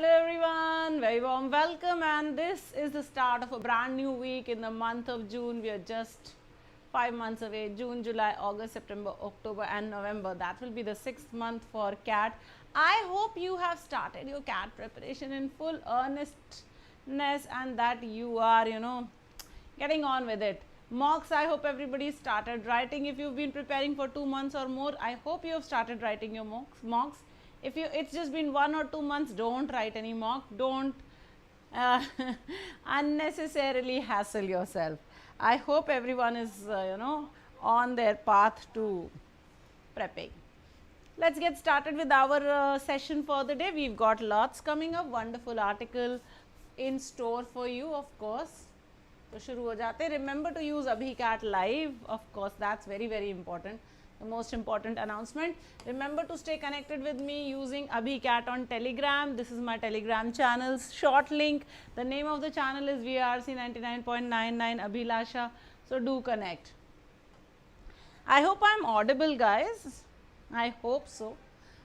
Hello everyone, very warm welcome, and this is the start of a brand new week in the month of June. We are just 5 months away. June, July, August, September, October and November. That will be the 6th month for CAT. I hope you have started your CAT preparation in full earnestness and that you are, getting on with it. Mocks, I hope everybody started writing. If you've been preparing for 2 months or more, I hope you have started writing your mocks. If it's just been 1 or 2 months, don't write any mock. Don't unnecessarily hassle yourself. I hope everyone is, on their path to prepping. Let's get started with our session for the day. We've got lots coming up, wonderful article in store for you, of course. So, shuru ho jate. Remember to use AbhiCat Live, of course, that's very, very important. The most important announcement. Remember to stay connected with me using AbhiCat on Telegram. This is my Telegram channel's short link. The name of the channel is VRC 99.99 Abhilasha. So, do connect. I hope I am audible, guys. I hope so.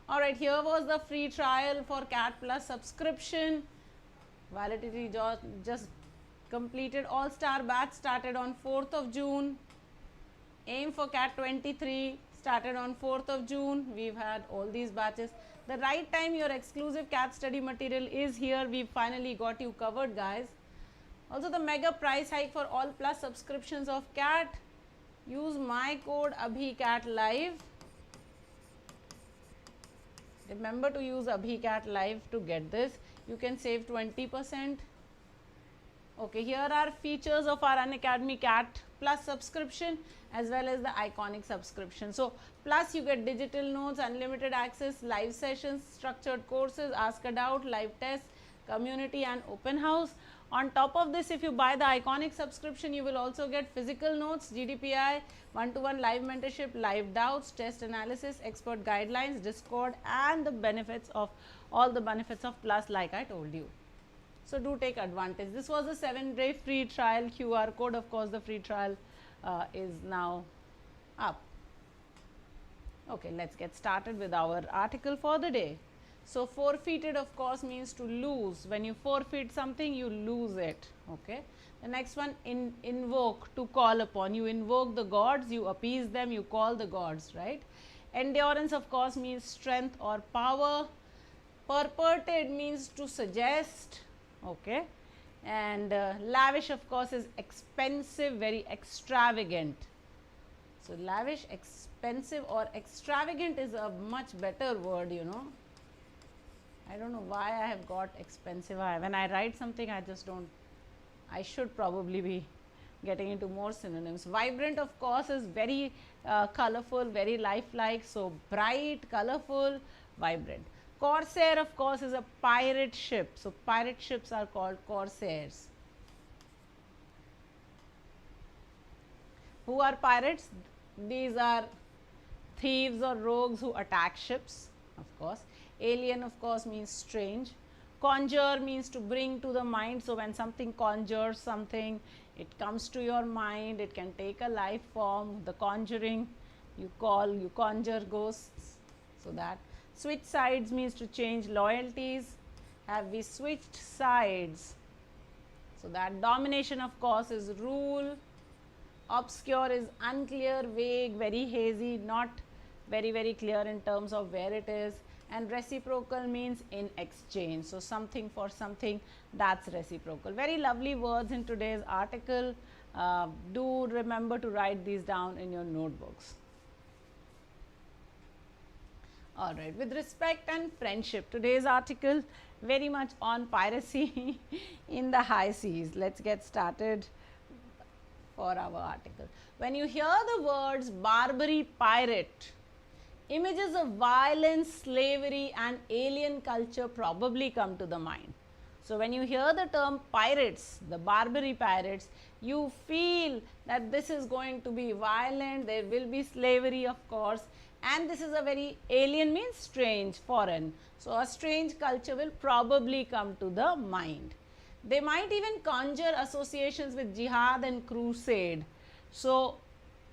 Alright, here was the free trial for CAT Plus subscription. Validity just completed. All-star batch started on 4th of June. Aim for CAT 23 started on 4th of June. We've had all these batches. The right time, your exclusive CAT study material is here. We've finally got you covered, guys. Also, the mega price hike for all plus subscriptions of CAT. Use my code AbhiCat Live. Remember to use AbhiCat Live to get this. You can save 20%. Okay, here are features of our Unacademy CAT Plus subscription as well as the iconic subscription. So, plus you get digital notes, unlimited access, live sessions, structured courses, ask a doubt, live tests, community and open house. On top of this, if you buy the iconic subscription, you will also get physical notes, GDPI, one-to-one live mentorship, live doubts, test analysis, expert guidelines, Discord and the benefits of all the benefits of Plus like I told you. So, do take advantage. This was a 7-day free trial QR code. Of course, the free trial is now up. Okay, let's get started with our article for the day. So, forfeited of course means to lose. When you forfeit something, you lose it. Okay. The next one, invoke, to call upon. You invoke the gods, you appease them, you call the gods, right. Endurance of course means strength or power. Purported means to suggest. Okay, and lavish of course is expensive, very extravagant. So, lavish, expensive or extravagant is a much better word, I don't know why I have got expensive. When I write something, I just don't, I should probably be getting into more synonyms. Vibrant of course is very colorful, very lifelike. So, bright, colorful, vibrant. Corsair of course is a pirate ship. So, pirate ships are called corsairs. Who are pirates? These are thieves or rogues who attack ships, of course. Alien of course means strange. Conjure means to bring to the mind. So, when something conjures something, it comes to your mind, it can take a life form. The conjuring, you conjure ghosts. So, that. Switch sides means to change loyalties. Have we switched sides? So, that. Domination of course is rule. Obscure is unclear, vague, very hazy, not very, very clear in terms of where it is. And reciprocal means in exchange. So, something for something, that's reciprocal. Very lovely words in today's article. Do remember to write these down in your notebooks. Alright, with respect and friendship, today's article very much on piracy in the high seas. Let's get started for our article. When you hear the words Barbary pirate, images of violence, slavery and alien culture probably come to the mind. So, when you hear the term pirates, the Barbary pirates, you feel that this is going to be violent, there will be slavery of course, and this is a very alien means strange, foreign. So, a strange culture will probably come to the mind. They might even conjure associations with jihad and crusade. So,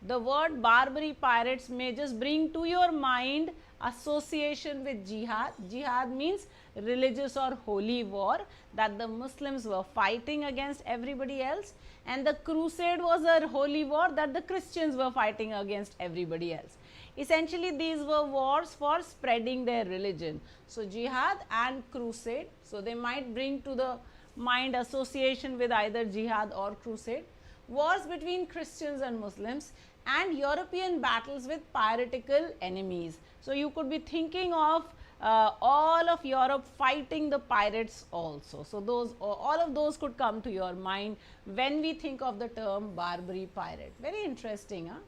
the word Barbary pirates may just bring to your mind association with jihad. Jihad means religious or holy war that the Muslims were fighting against everybody else, and the crusade was a holy war that the Christians were fighting against everybody else. Essentially, these were wars for spreading their religion. So, jihad and crusade. So, they might bring to the mind association with either jihad or crusade. Wars between Christians and Muslims, and European battles with piratical enemies. So, you could be thinking of all of Europe fighting the pirates also. So, all of those could come to your mind when we think of the term Barbary pirate. Very interesting, huh?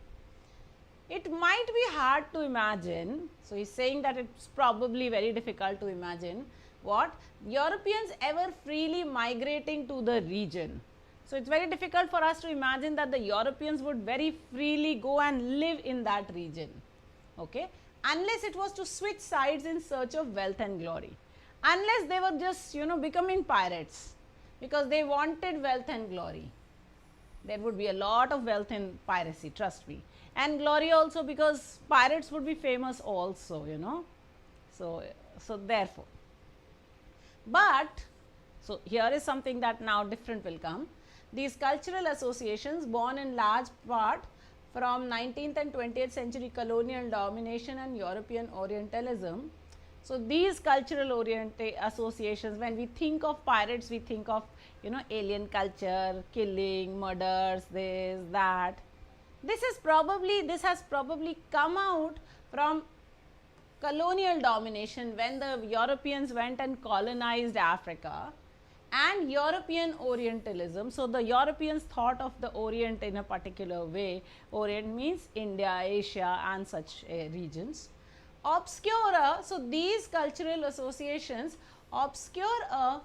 It might be hard to imagine. So, he is saying that it's probably very difficult to imagine what Europeans ever freely migrating to the region. So, it's very difficult for us to imagine that the Europeans would very freely go and live in that region, okay, unless it was to switch sides in search of wealth and glory, unless they were just becoming pirates because they wanted wealth and glory. There would be a lot of wealth in piracy, trust me, and glory also, because pirates would be famous also, So therefore, but so here is something that now different will come. These cultural associations, born in large part from 19th and 20th century colonial domination and European Orientalism. So, these cultural associations, when we think of pirates, we think of alien culture, killing, murders, this, that. This has probably come out from colonial domination when the Europeans went and colonized Africa, and European Orientalism. So, the Europeans thought of the Orient in a particular way. Orient means India, Asia and such regions. Obscure, so these cultural associations obscure a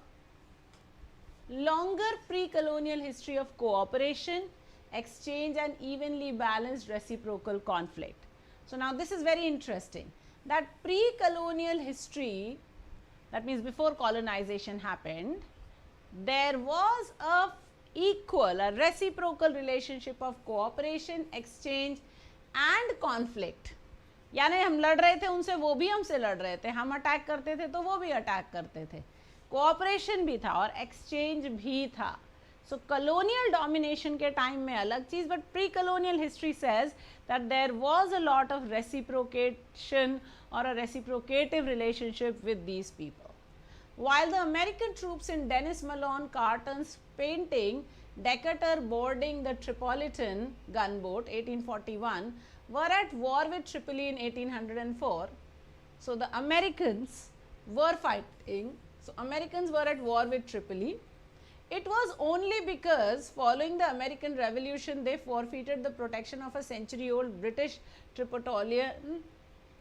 longer pre-colonial history of cooperation, exchange and evenly balanced reciprocal conflict. So, now this is very interesting, that pre-colonial history, that means before colonization happened, there was a reciprocal relationship of cooperation, exchange and conflict. यानी हम लड़ रहे थे उनसे, वो भी हमसे लड़ रहे थे, हम अटैक करते थे तो वो भी अटैक करते थे, कोऑपरेशन भी था और एक्सचेंज भी था. So, colonial domination के टाइम में अलग चीज़, but pre-colonial history says that there was a lot of reciprocation or a reciprocative relationship with these people. While the American troops in Dennis Malone Carton's painting Decatur boarding the Tripolitan gunboat 1841 were at war with Tripoli in 1804. So, the Americans were fighting. So, Americans were at war with Tripoli. It was only because following the American Revolution they forfeited the protection of a century old British Tripolitan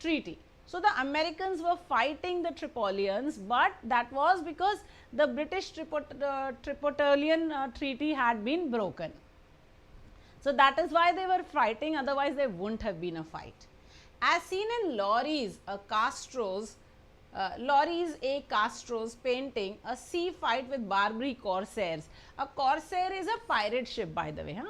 treaty. So, the Americans were fighting the Tripolians, but that was because the British Tripolitan treaty had been broken. So, that is why they were fighting, otherwise there wouldn't have been a fight. As seen in Laurie's A. Castro's painting, A Sea Fight with Barbary Corsairs. A corsair is a pirate ship, by the way.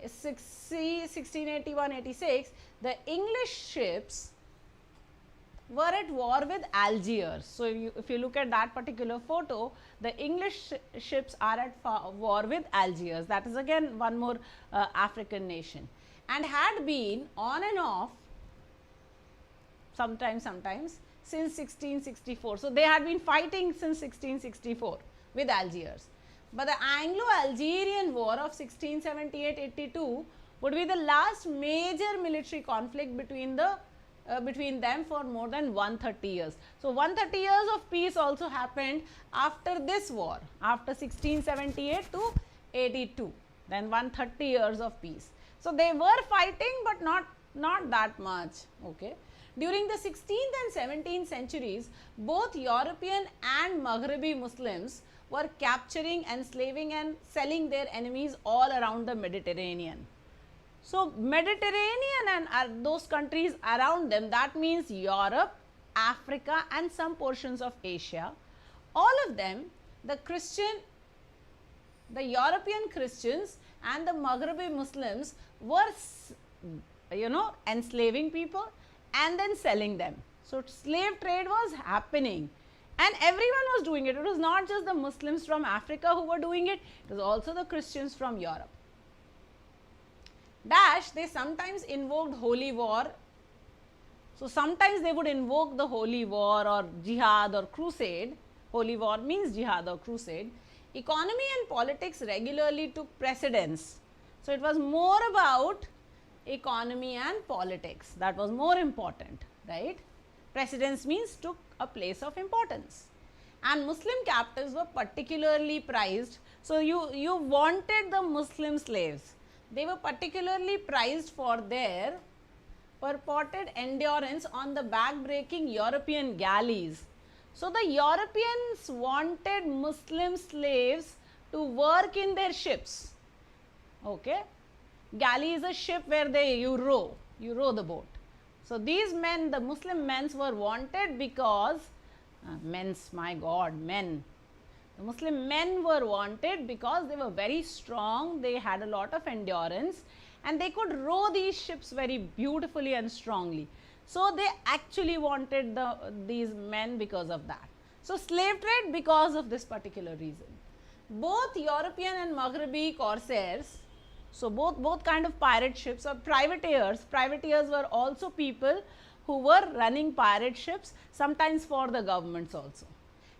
1681-86, the English ships were at war with Algiers. So, if you look at that particular photo, the English ships are at war with Algiers. That is again one more African nation, and had been on and off sometimes since 1664. So, they had been fighting since 1664 with Algiers. But the Anglo-Algerian War of 1678-82 would be the last major military conflict between them for more than 130 years. So, 130 years of peace also happened after this war, after 1678 to 82, then 130 years of peace. So, they were fighting, but not that much. Okay. During the 16th and 17th centuries, both European and Maghrebi Muslims were capturing, enslaving and selling their enemies all around the Mediterranean. So, Mediterranean and those countries around them, that means Europe, Africa and some portions of Asia, all of them, the European Christians and the Maghrebi Muslims were enslaving people and then selling them. So, slave trade was happening and everyone was doing it. It was not just the Muslims from Africa who were doing it, it was also the Christians from Europe. Dash, they sometimes invoked holy war. So, sometimes they would invoke the holy war or jihad or crusade. Holy war means jihad or crusade. Economy and politics regularly took precedence. So, it was more about economy and politics, that was more important, right. Precedence means took a place of importance, and Muslim captives were particularly prized. So, you wanted the Muslim slaves, they were particularly prized for their purported endurance on the back-breaking European galleys. So, the Europeans wanted Muslim slaves to work in their ships. Okay. Galley is a ship where you row the boat. So, these men, the Muslim men were wanted because, the Muslim men were wanted because they were very strong, they had a lot of endurance and they could row these ships very beautifully and strongly. So, they actually wanted these men because of that. So, slave trade because of this particular reason. Both European and Maghrebi corsairs, so both kind of pirate ships or privateers were also people who were running pirate ships, sometimes for the governments also,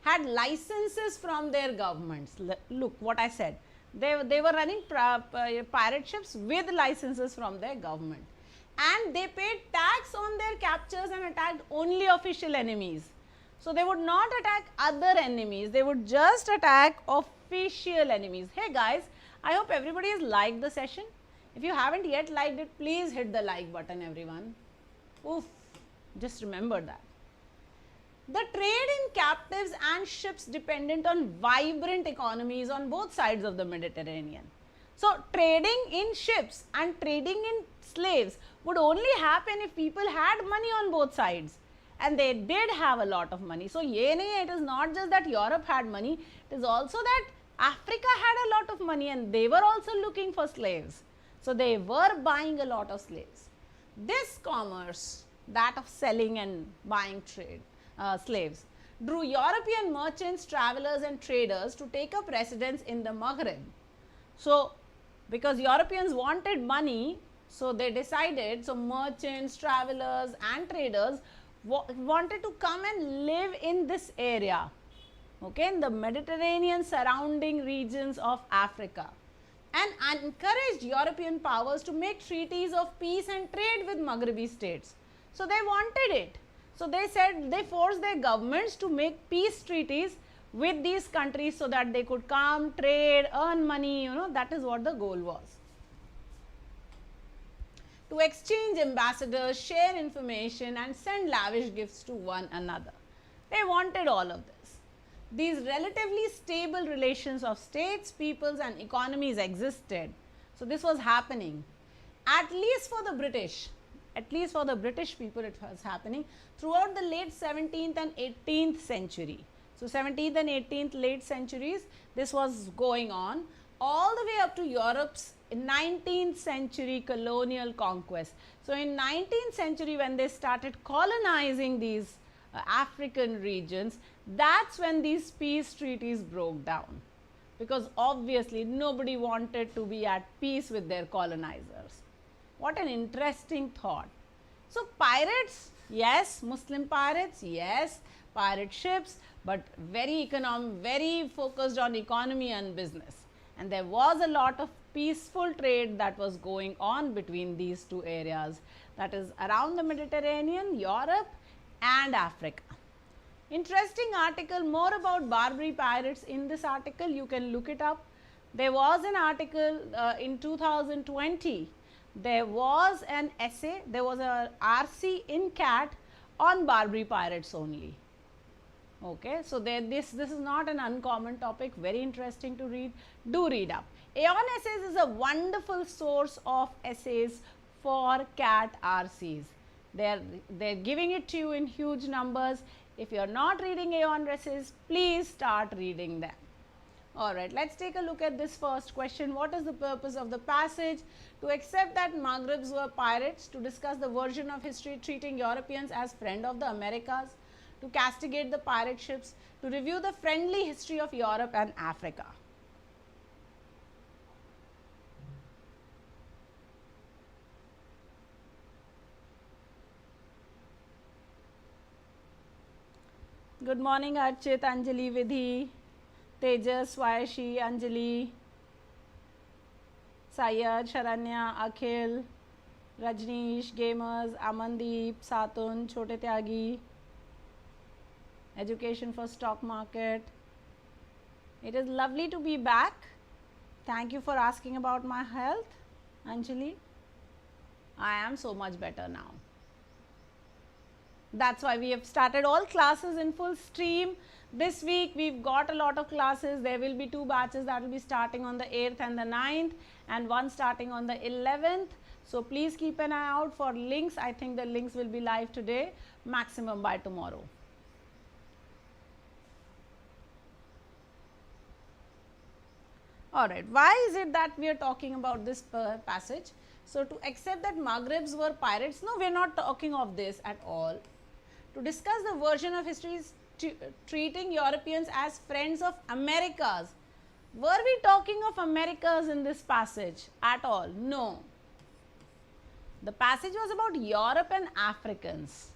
had licenses from their governments. Look what I said, they were running pirate ships with licenses from their government, and they paid tax on their captures and attacked only official enemies. So, they would not attack other enemies, they would just attack official enemies. Hey guys, I hope everybody has liked the session. If you haven't yet liked it, please hit the like button, everyone. Oof, just remember that. The trade in captives and ships dependent on vibrant economies on both sides of the Mediterranean. So, trading in ships and trading in slaves would only happen if people had money on both sides, and they did have a lot of money. So, it is not just that Europe had money, it is also that Africa had a lot of money and they were also looking for slaves. So, they were buying a lot of slaves. This commerce, that of selling and buying slaves, drew European merchants, travelers and traders to take a precedence in the Maghreb. So, because Europeans wanted money, so they decided, so merchants, travelers and traders wanted to come and live in this area, okay, in the Mediterranean surrounding regions of Africa, and encouraged European powers to make treaties of peace and trade with Maghrebi states. So, they wanted it. So, they said they forced their governments to make peace treaties with these countries so that they could come, trade, earn money, that is what the goal was. To exchange ambassadors, share information and send lavish gifts to one another. They wanted all of this. These relatively stable relations of states, peoples and economies existed. So, this was happening at least for the British. At least for the British people it was happening throughout the late 17th and 18th century. So, 17th and 18th late centuries, this was going on all the way up to Europe's 19th century colonial conquest. So, in 19th century when they started colonizing these African regions, that's when these peace treaties broke down, because obviously nobody wanted to be at peace with their colonizers. What an interesting thought. So, pirates, yes, Muslim pirates, yes, pirate ships, but very focused on economy and business, and there was a lot of peaceful trade that was going on between these two areas, that is around the Mediterranean, Europe and Africa. Interesting article more about Barbary pirates in this article, you can look it up. There was an article in 2020, there was an essay, there was a RC in CAT on Barbary pirates only. Okay, so this is not an uncommon topic, very interesting to read, do read up. Aeon essays is a wonderful source of essays for CAT RCs. They're giving it to you in huge numbers. If you are not reading Aeon essays, please start reading them. Alright, let's take a look at this first question. What is the purpose of the passage? To accept that Maghrebs were pirates, to discuss the version of history treating Europeans as friend of the Americas, to castigate the pirate ships, to review the friendly history of Europe and Africa. Good morning, Archit, Anjali, Vidhi, Tejas, Vayashi, Anjali, Sayed, Sharanya, Akhil, Rajneesh, Gamers, Amandeep, Satun, Chote Tyagi, Education for Stock Market. It is lovely to be back. Thank you for asking about my health, Anjali. I am so much better now. That's why we have started all classes in full stream. This week we've got a lot of classes. There will be 2 batches that will be starting on the 8th and the 9th, and one starting on the 11th. So please keep an eye out for links. I think the links will be live today, maximum by tomorrow. Alright, why is it that we are talking about this passage? So to accept that Maghrebs were pirates, no, we are not talking of this at all. To discuss the version of history treating Europeans as friends of Americas. Were we talking of Americas in this passage at all? No. The passage was about Europe and Africans,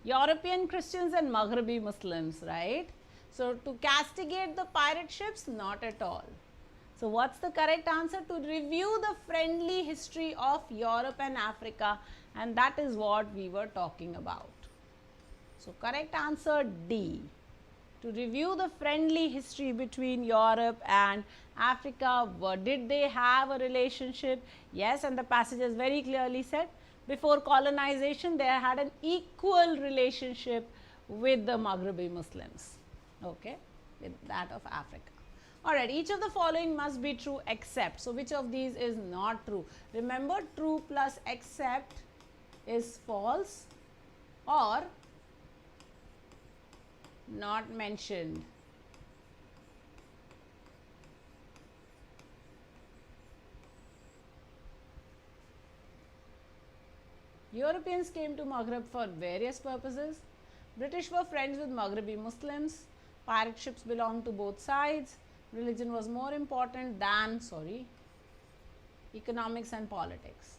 European Christians and Maghrebi Muslims, right? So to castigate the pirate ships, not at all. So what's the correct answer? To review the friendly history of Europe and Africa, and that is what we were talking about. So correct answer D. To review the friendly history between Europe and Africa. Did they have a relationship? Yes, and the passage has very clearly said before colonization they had an equal relationship with the Maghrebi Muslims, okay, with that of Africa. Alright, each of the following must be true except. So which of these is not true? Remember, true plus except is false or not mentioned. Europeans came to Maghreb for various purposes. British were friends with Maghrebi Muslims. Pirate ships belonged to both sides. Religion was more important than, economics and politics.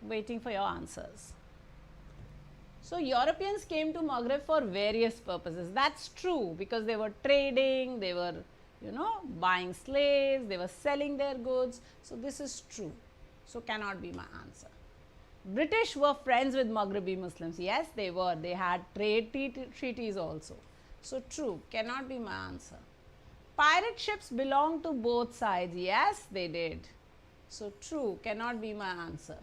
Waiting for your answers. So Europeans came to Maghreb for various purposes. That's true, because they were trading, they were, buying slaves, they were selling their goods. So this is true. So cannot be my answer. British were friends with Maghrebi Muslims. Yes, they were. They had trade treaties also. So true. Cannot be my answer. Pirate ships belonged to both sides. Yes, they did. So true. Cannot be my answer.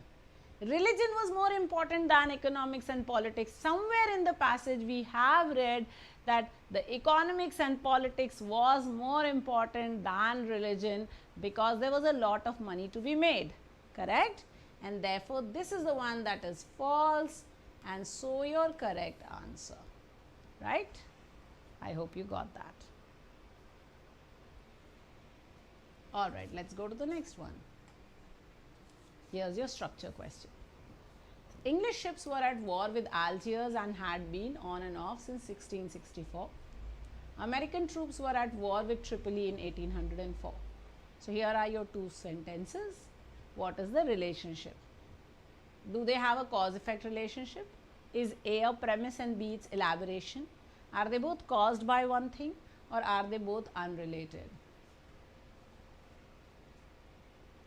Religion was more important than economics and politics. Somewhere in the passage we have read that the economics and politics was more important than religion because there was a lot of money to be made, correct? And therefore, this is the one that is false, and so your correct answer, right? I hope you got that. Alright, let's go to the next one. Here's your structure question. English ships were at war with Algiers and had been on and off since 1664. American troops were at war with Tripoli in 1804. So here are your two sentences. What is the relationship? Do they have a cause-effect relationship? Is A a premise and B its elaboration? Are they both caused by one thing, or are they both unrelated?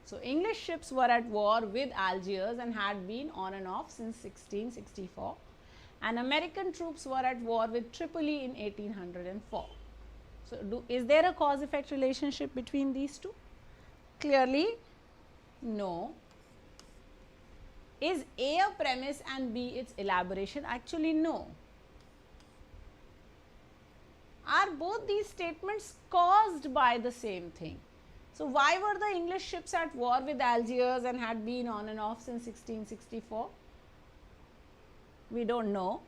So English ships were at war with Algiers and had been on and off since 1664, and American troops were at war with Tripoli in 1804. So is there a cause-effect relationship between these two? Clearly, no. Is A a premise and B its elaboration? Actually, no. Are both these statements caused by the same thing? So why were the English ships at war with Algiers and had been on and off since 1664? We don't know.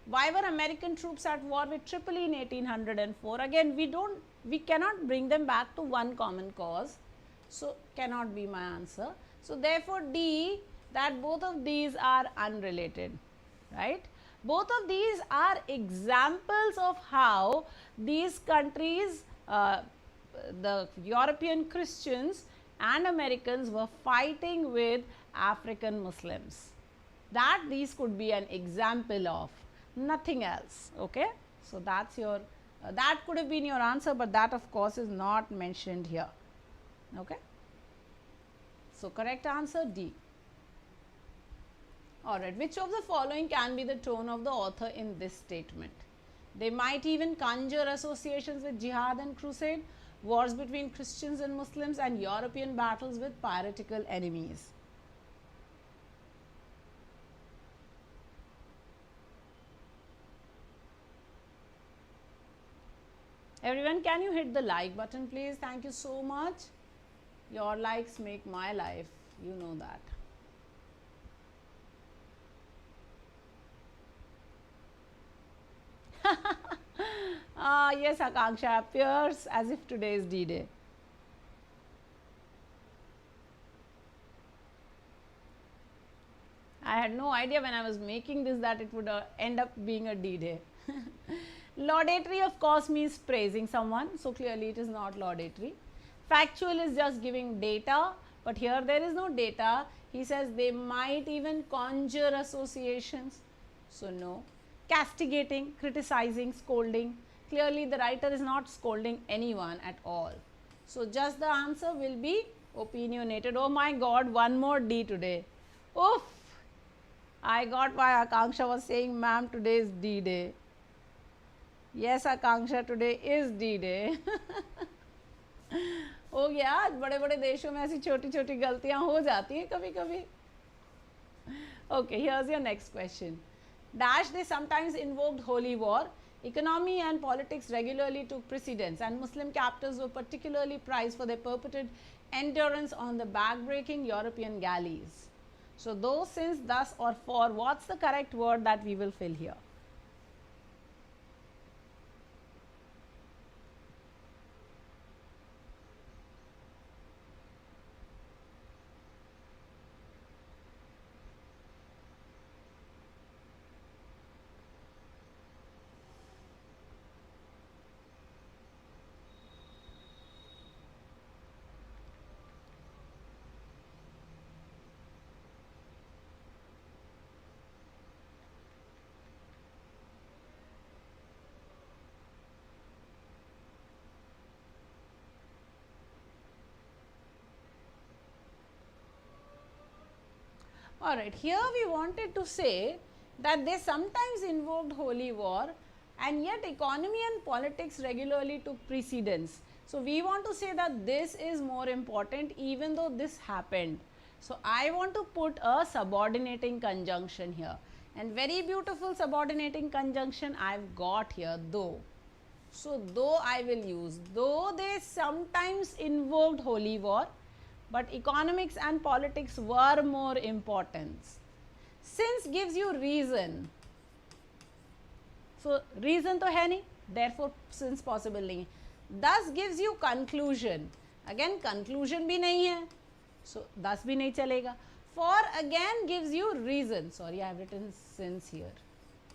Why were American troops at war with Tripoli in 1804? Again, we cannot bring them back to one common cause. So cannot be my answer. So therefore D, that both of these are unrelated, right? Both of these are examples of how these countries, the European Christians and Americans were fighting with African Muslims. That these could be an example of, nothing else. Okay, so that's your that could have been your answer, but that of course is not mentioned here. Okay, so correct answer D. Alright, which of the following can be the tone of the author in this statement? They might even conjure associations with jihad and crusade, wars between Christians and Muslims, and European battles with piratical enemies. Everyone, can you hit the like button please? Thank you so much. Your likes make my life, you know that. Yes, Akanksha, appears as if today is D-Day. I had no idea when I was making this that it would end up being a D-Day. Laudatory of course means praising someone, so clearly it is not laudatory. Factual is just giving data, but here there is no data. He says they might even conjure associations, so no. Castigating, criticizing, scolding. Clearly the writer is not scolding anyone at all. So just the answer will be opinionated. Oh my God, one more D today. Oof! I got why Akanksha was saying, ma'am, today is D-Day. Yes, Akanksha, today is D-Day. हो गया, बड़े बड़े देशों में ऐसी छोटी छोटी गलतियां हो जाती हैं कभी कभी. Okay, here's your next question. Dash, they sometimes invoked holy war. Economy and politics regularly took precedence, and Muslim captives were particularly prized for their purported endurance on the back-breaking European galleys. So though, since, thus or for, what's the correct word that we will fill here? Alright, here we wanted to say that they sometimes invoked holy war, and yet economy and politics regularly took precedence. So we want to say that this is more important even though this happened. So I want to put a subordinating conjunction here, and very beautiful subordinating conjunction I've got here, though. So though I will use, though they sometimes invoked holy war, but economics and politics were more important. Since gives you reason. So reason to hai nahi, therefore since possible nahi. Thus gives you conclusion. Again conclusion bhi nahi hai, so thus bhi nahi chalega. For again gives you reason. Sorry, I have written since here.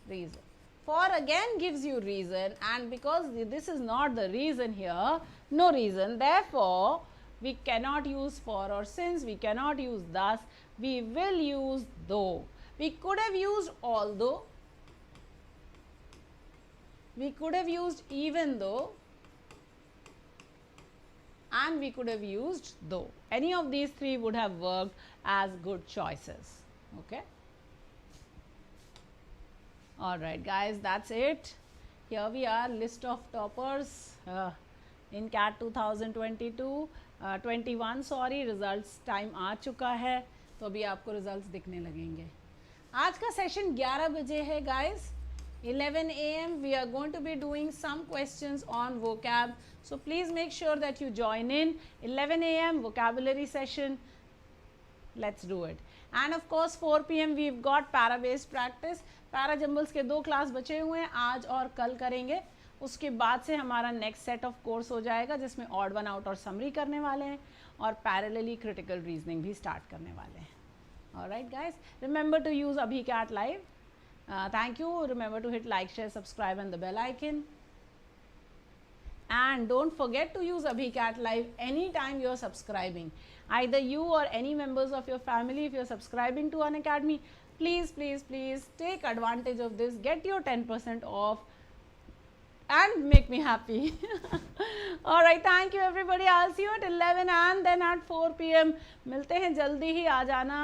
Reason. For again gives you reason, and because this is not the reason here, no reason, therefore we cannot use for or since, we cannot use thus, we will use though. We could have used although, we could have used even though, and we could have used though. Any of these three would have worked as good choices. Okay. Alright guys, that's it. Here we are, list of toppers in CAT 2022. 21 sorry, results time आ चुका है, तो अभी आपको results दिखने लगेंगे. आज का सेशन 11 बजे है guys. 11 a.m. we are going to be doing some questions on vocab. So please make sure that you join in. 11 a.m. vocabulary session. Let's do it. And of course 4 p.m. we've got para based practice. para jumbles के 2 class बचे हुए हैं, आज और कल करेंगे. उसके बाद से हमारा नेक्स्ट सेट ऑफ कोर्स हो जाएगा जिसमें ऑड वन आउट और समरी करने वाले हैं और पैरेलली क्रिटिकल रीजनिंग भी स्टार्ट करने वाले हैं. Alright guys, remember to use अभी CAT live. Thank you. Remember to hit like, share, subscribe and the bell icon. And don't forget to use AbhiCat Live anytime you're subscribing. Either you or any members of your family, if you're subscribing to Unacademy, please take advantage of this. Get your 10% off and make me happy. Alright, thank you everybody. I'll see you at 11 and then at 4 p.m. मिलते हैं जल्दी ही. आ जाना.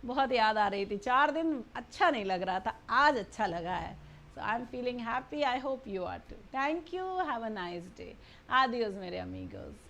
बहुत याद आ रही थी. 4 दिन अच्छा नहीं लग रहा था, आज अच्छा लगा है. So I'm feeling happy. I hope you are too. Thank you. Have a nice day. Adios मेरे amigos.